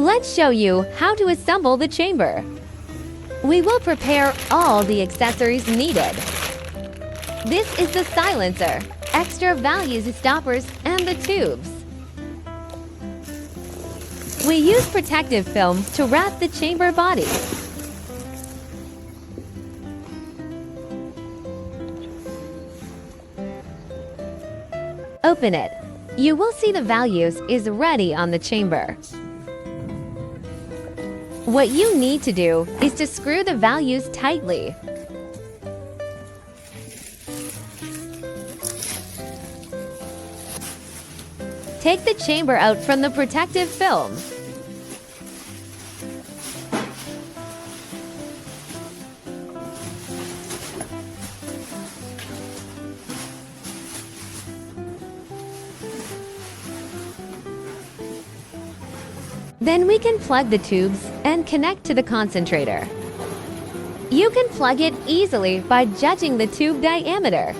Let's show you how to assemble the chamber. We will prepare all the accessories needed. This is the silencer, extra values stoppers, and the tubes. We use protective film to wrap the chamber body. Open it. You will see the values is ready on the chamber. What you need to do is to screw the values tightly. Take the chamber out from the protective film. Then we can plug the tubes and connect to the concentrator. You can plug it easily by judging the tube diameter.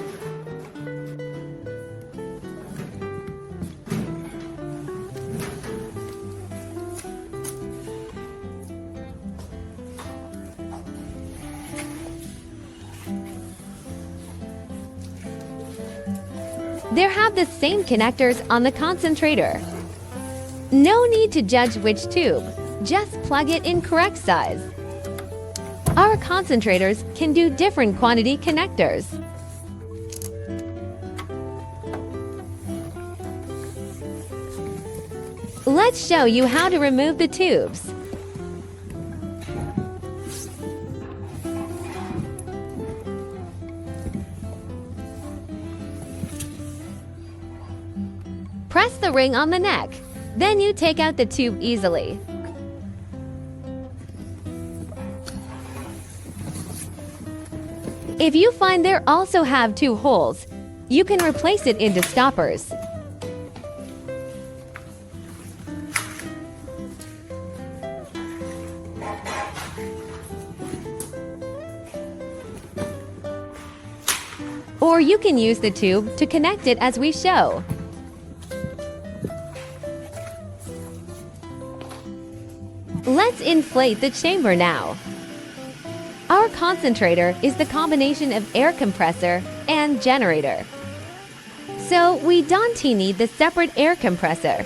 They have the same connectors on the concentrator. No need to judge which tube, just plug it in correct size. Our concentrators can do different quantity connectors. Let's show you how to remove the tubes. Press the ring on the neck. Then you take out the tube easily. If you find there also have two holes, you can replace it into stoppers. Or you can use the tube to connect it as we show. Let's inflate the chamber now. Our concentrator is the combination of air compressor and generator. So we don't need the separate air compressor.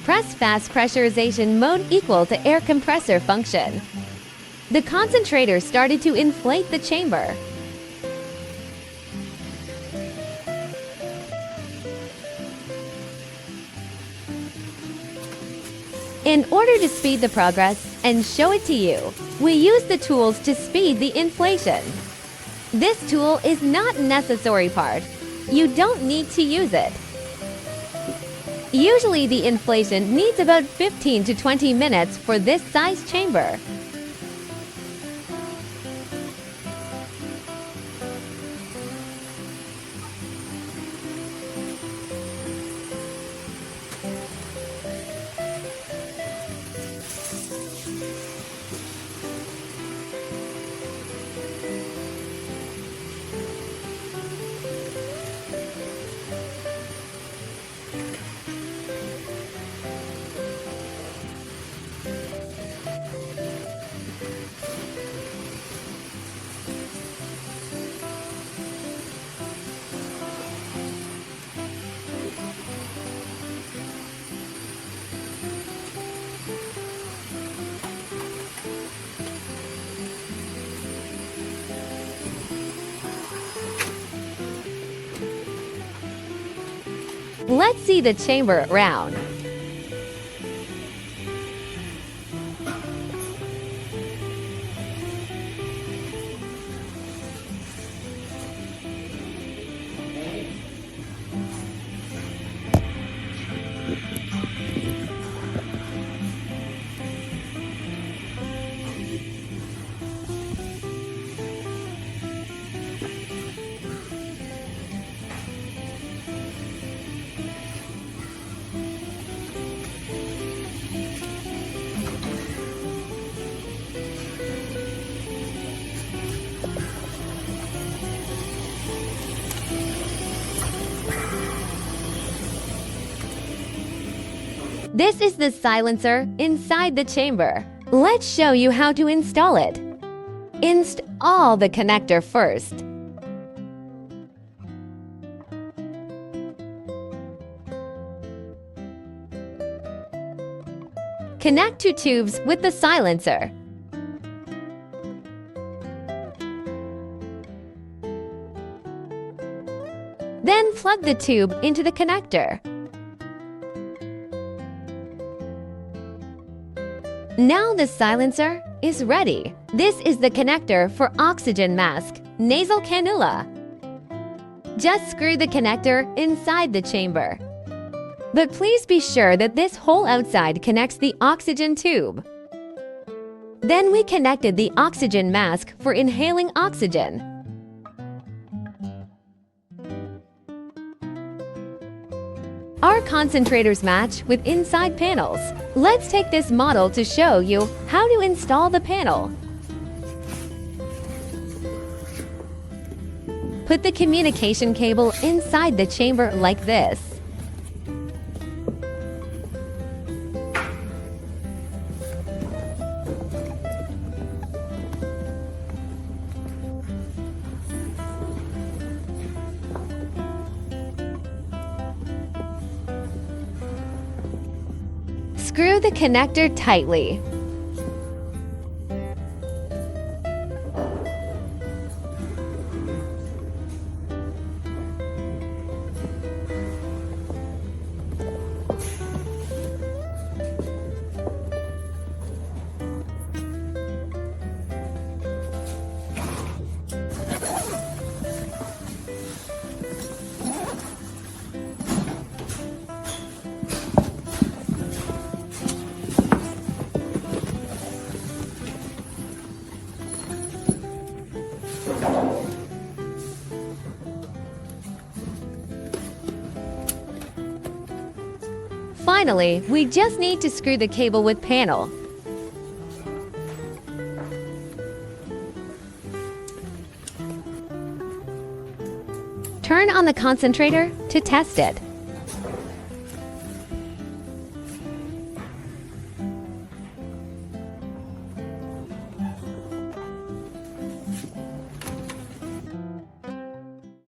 Press fast pressurization mode equal to air compressor function. The concentrator started to inflate the chamber. In order to speed the progress and show it to you, we use the tools to speed the inflation. This tool is not a necessary part. You don't need to use it. Usually the inflation needs about 15 to 20 minutes for this size chamber. Let's see the chamber round. This is the silencer inside the chamber. Let's show you how to install it. Install the connector first. Connect two tubes with the silencer. Then plug the tube into the connector. Now the silencer is ready. This is the connector for oxygen mask, nasal cannula. Just screw the connector inside the chamber. But please be sure that this hole outside connects the oxygen tube. Then we connected the oxygen mask for inhaling oxygen. Our concentrators match with inside panels. Let's take this model to show you how to install the panel. Put the communication cable inside the chamber like this. Screw the connector tightly. Finally, we just need to screw the cable with panel. Turn on the concentrator to test it.